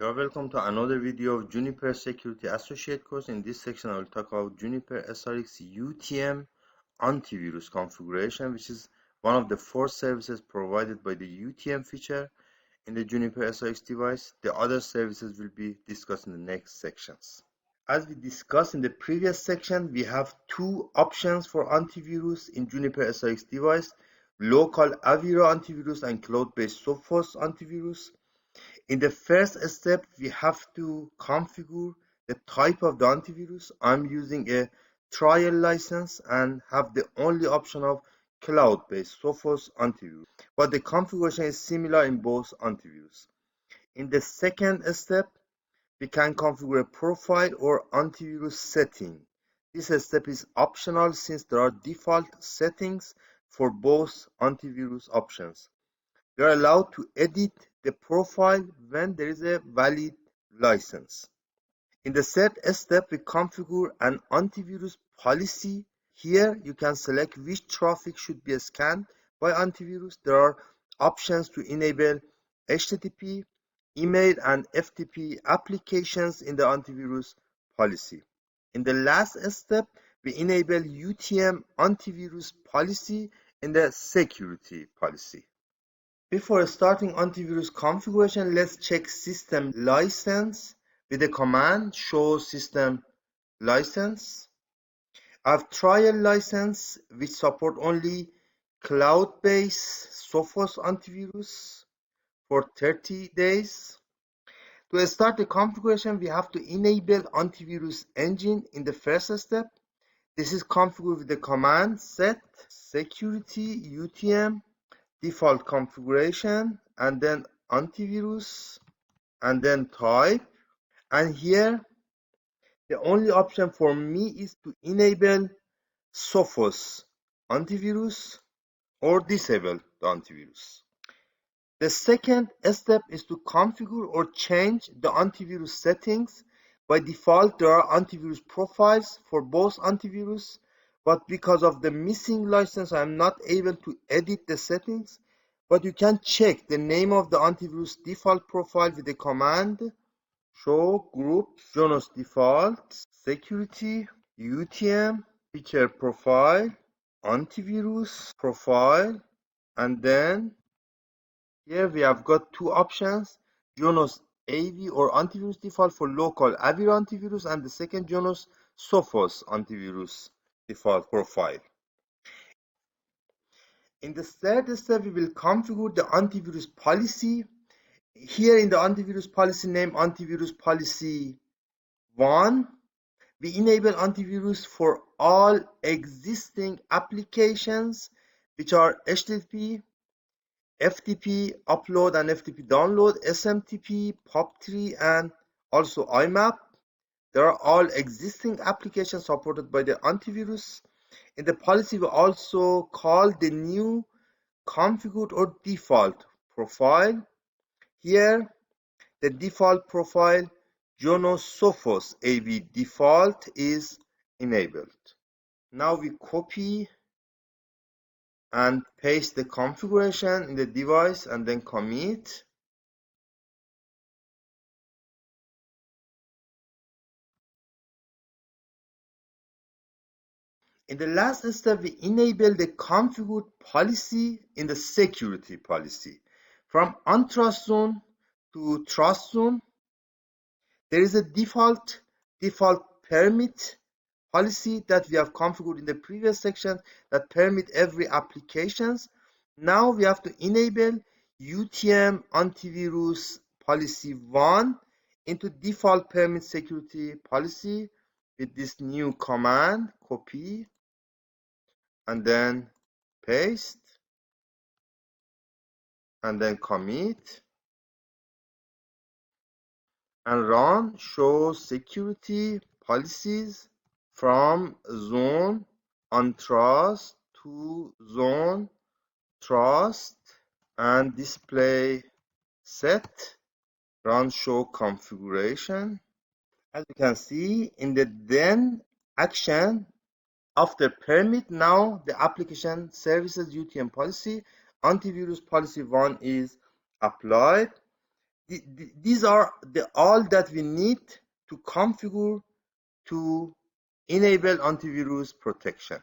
You are welcome to another video of Juniper Security Associate course. In this section, I will talk about Juniper SRX UTM Antivirus Configuration, which is one of the 4 services provided by the UTM feature in the Juniper SRX device. The other services will be discussed in the next sections. As we discussed in the previous section, we have 2 options for antivirus in Juniper SRX device: local Avira antivirus and cloud-based Sophos antivirus. In the first step, we have to configure the type of the antivirus. I'm using a trial license and have the only option of cloud-based Sophos antivirus, but the configuration is similar in both antivirus. In the second step, we can configure a profile or antivirus setting. This step is optional since there are default settings for both antivirus options. We are allowed to edit the profile when there is a valid license. In the third step, we configure an antivirus policy. Here, you can select which traffic should be scanned by antivirus. There are options to enable HTTP, email, and FTP applications in the antivirus policy. In the last step, we enable UTM antivirus policy in the security policy. Before starting antivirus configuration, let's check system license with the command show system license. I have trial license which support only cloud-based Sophos antivirus for 30 days. To start the configuration, we have to enable antivirus engine in the first step. This is configured with the command set security UTM default configuration and then antivirus and then type, and here the only option for me is to enable Sophos antivirus or disable the antivirus. The second step is to configure or change the antivirus settings. By default, there are antivirus profiles for both antivirus, but because of the missing license, I am not able to edit the settings. But you can check the name of the antivirus default profile with the command show group Jonas default security UTM feature profile antivirus profile, and then here we have got 2 options: Jonas AV or antivirus default for local Avira antivirus, and the second Jonas Sophos antivirus default profile. In the third step, we will configure the antivirus policy. Here in the antivirus policy name, Antivirus Policy 1, we enable antivirus for all existing applications which are HTTP, FTP upload and FTP download, SMTP, POP3, and also IMAP. There are all existing applications supported by the antivirus. In the policy, we also call the new configured or default profile. Here, the default profile Jonas Sophos AV default is enabled. Now we copy and paste the configuration in the device and then commit. In the last step, we enable the configured policy in the security policy. From untrust zone to trust zone, there is a default permit policy that we have configured in the previous section that permit every applications. Now we have to enable UTM antivirus policy 1 into default permit security policy with this new command, copy and then paste and then commit and run show security policies from zone untrust to zone trust and display set run show configuration. As you can see in the then action after permit, now the application services UTM policy antivirus policy 1 is applied. these are all that we need to configure to enable antivirus protection.